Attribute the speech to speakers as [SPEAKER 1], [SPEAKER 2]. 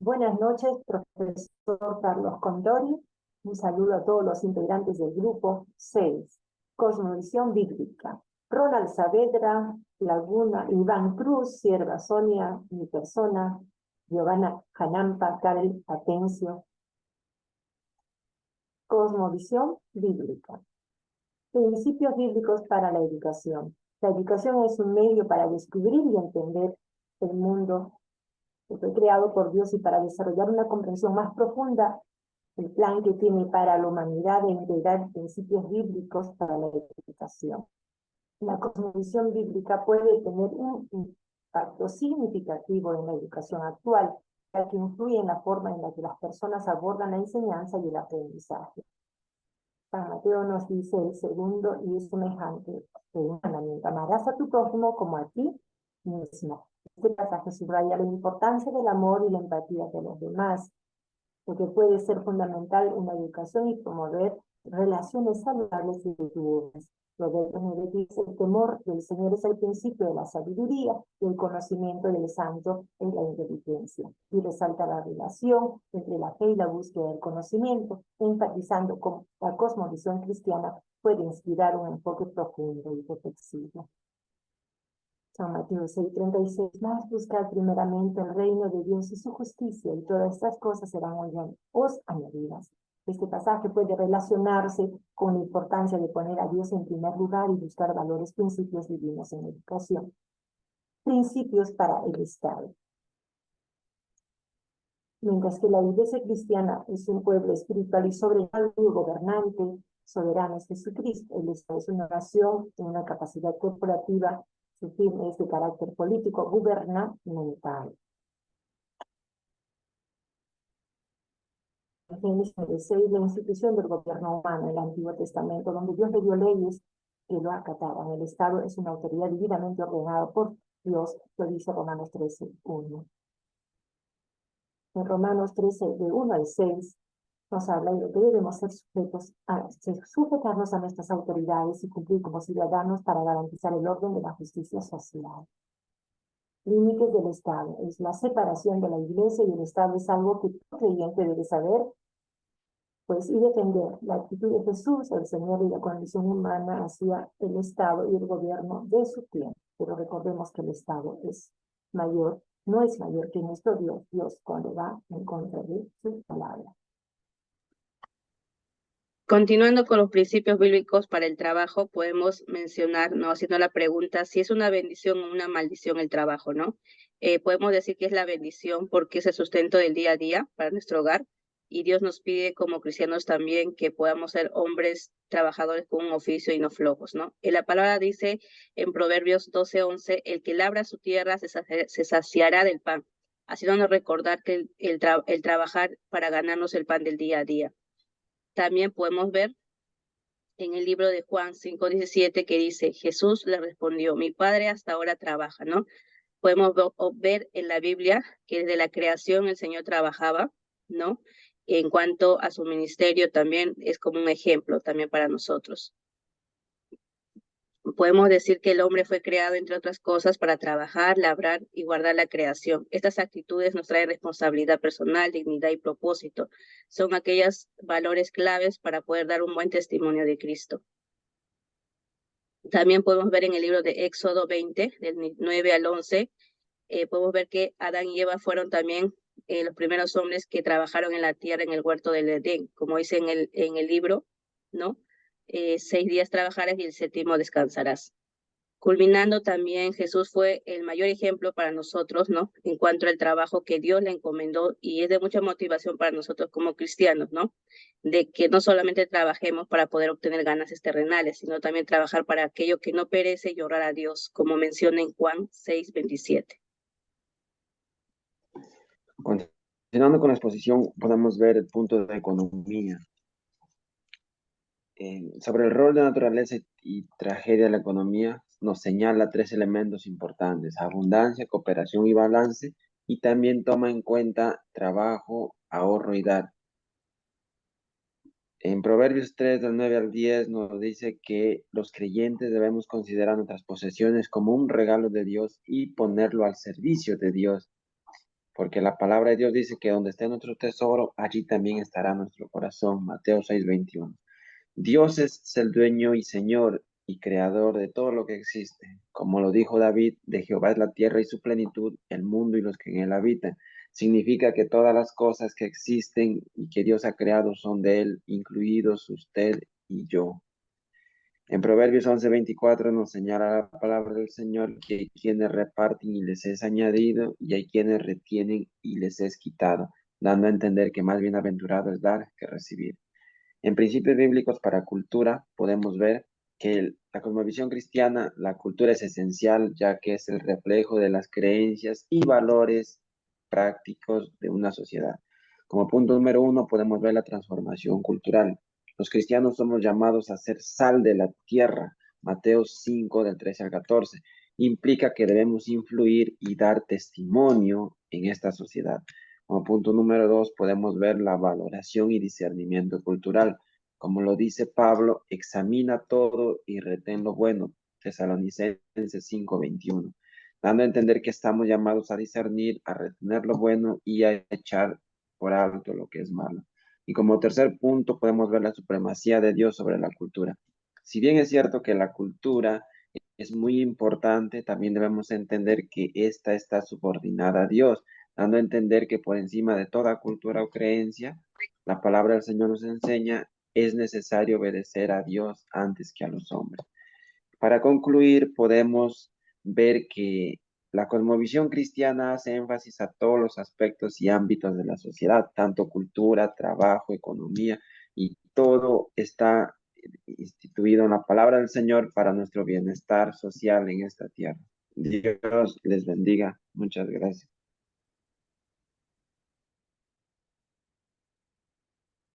[SPEAKER 1] Buenas noches, profesor Carlos Condori. Un saludo a todos los integrantes del grupo 6. Cosmovisión bíblica. Ronald Saavedra, Laguna, Iván Cruz, Sierva Sonia, mi persona, Giovanna Janampa, Karel Atencio. Cosmovisión bíblica. Principios bíblicos para la educación. La educación es un medio para descubrir y entender el mundo que fue creado por Dios y para desarrollar una comprensión más profunda el plan que tiene para la humanidad de integrar principios bíblicos para la educación. La cosmovisión bíblica puede tener un impacto significativo en la educación actual, ya que influye en la forma en la que las personas abordan la enseñanza y el aprendizaje. San Mateo nos dice el segundo y es semejante de un mandamiento: amarás a tu prójimo como a ti mismo. Este pasaje subraya la importancia del amor y la empatía de los demás, porque puede ser fundamental en la educación y promover relaciones saludables y virtuosas. Proverbios 9 dice: el temor del Señor es el principio de la sabiduría y el conocimiento del santo es la inteligencia. Y resalta la relación entre la fe y la búsqueda del conocimiento, enfatizando cómo la cosmovisión cristiana puede inspirar un enfoque profundo y reflexivo. San Mateo 6:36, más buscad primeramente el reino de Dios y su justicia, y todas estas cosas serán os añadidas. Este pasaje puede relacionarse con la importancia de poner a Dios en primer lugar y buscar valores, principios divinos en educación. Principios para el Estado. Mientras que la Iglesia cristiana es un pueblo espiritual y soberano gobernante, soberano es Jesucristo, el Estado es una nación en una capacidad corporativa. Su fin es de carácter político, gubernamental. Génesis 6, la institución del gobierno humano en el Antiguo Testamento, donde Dios le dio leyes que lo acataban. El Estado es una autoridad divinamente ordenada por Dios, lo dice Romanos 13:1. En Romanos 13, de 1 al 6, nos habla de que debemos ser sujetarnos a nuestras autoridades y cumplir como ciudadanos para garantizar el orden de la justicia social. Límites del Estado. Es la separación de la Iglesia y el Estado es algo que todo creyente debe saber, pues, y defender la actitud de Jesús, el Señor, y la condición humana hacia el Estado y el gobierno de su tiempo. Pero recordemos que el Estado es mayor, no es mayor que nuestro Dios, Dios cuando va en contra de su palabra.
[SPEAKER 2] Continuando con los principios bíblicos para el trabajo, podemos mencionar, ¿no?, haciendo la pregunta si es una bendición o una maldición el trabajo, ¿no? Podemos decir que es la bendición porque es el sustento del día a día para nuestro hogar, y Dios nos pide como cristianos también que podamos ser hombres trabajadores con un oficio y no flojos, ¿no? La palabra dice en Proverbios 12:11, el que labra su tierra se saciará del pan, haciéndonos recordar que el trabajar para ganarnos el pan del día a día. También podemos ver en el libro de Juan 5:17 que dice, Jesús le respondió, mi Padre hasta ahora trabaja, ¿no? Podemos ver en la Biblia que desde la creación el Señor trabajaba, ¿no? En cuanto a su ministerio también es como un ejemplo también para nosotros. Podemos decir que el hombre fue creado, entre otras cosas, para trabajar, labrar y guardar la creación. Estas actitudes nos traen responsabilidad personal, dignidad y propósito. Son aquellos valores claves para poder dar un buen testimonio de Cristo. También podemos ver en el libro de Éxodo 20, del 9 al 11, podemos ver que Adán y Eva fueron también los primeros hombres que trabajaron en la tierra, en el huerto del Edén, como dice en el libro, ¿no? 6 días trabajarás y el 7º descansarás. Culminando también, Jesús fue el mayor ejemplo para nosotros, ¿no? En cuanto al trabajo que Dios le encomendó, y es de mucha motivación para nosotros como cristianos, ¿no? De que no solamente trabajemos para poder obtener ganancias terrenales, sino también trabajar para aquello que no perece y honrar a Dios, como menciona en Juan 6:27.
[SPEAKER 3] Continuando con la exposición, podemos ver el punto de economía. Sobre el rol de naturaleza y tragedia de la economía, nos señala 3 elementos importantes: abundancia, cooperación y balance, y también toma en cuenta trabajo, ahorro y dar. En Proverbios 3, del 9 al 10, nos dice que los creyentes debemos considerar nuestras posesiones como un regalo de Dios y ponerlo al servicio de Dios. porque la palabra de Dios dice que donde esté nuestro tesoro, allí también estará nuestro corazón. Mateo 6:21. Dios es el dueño y Señor y creador de todo lo que existe. Como lo dijo David, de Jehová es la tierra y su plenitud, el mundo y los que en él habitan. Significa que todas las cosas que existen y que Dios ha creado son de él, incluidos usted y yo. En Proverbios 11:24 nos señala la palabra del Señor que hay quienes reparten y les es añadido, y hay quienes retienen y les es quitado, dando a entender que más bienaventurado es dar que recibir. En principios bíblicos para cultura podemos ver que la cosmovisión cristiana, la cultura es esencial ya que es el reflejo de las creencias y valores prácticos de una sociedad. Como punto número 1 podemos ver la transformación cultural. Los cristianos somos llamados a ser sal de la tierra. Mateo 5 del 13 al 14. Implica que debemos influir y dar testimonio en esta sociedad. Como punto número 2 podemos ver la valoración y discernimiento cultural. Como lo dice Pablo, examina todo y retén lo bueno. Tesalonicenses 5:21. Dando a entender que estamos llamados a discernir, a retener lo bueno y a echar por alto lo que es malo. Y como tercer punto podemos ver la supremacía de Dios sobre la cultura. Si bien es cierto que la cultura es muy importante, también debemos entender que ésta está subordinada a Dios, dando a entender que por encima de toda cultura o creencia, la palabra del Señor nos enseña, es necesario obedecer a Dios antes que a los hombres. Para concluir, podemos ver que la cosmovisión cristiana hace énfasis a todos los aspectos y ámbitos de la sociedad, tanto cultura, trabajo, economía, y todo está instituido en la palabra del Señor para nuestro bienestar social en esta tierra. Dios les bendiga. Muchas gracias.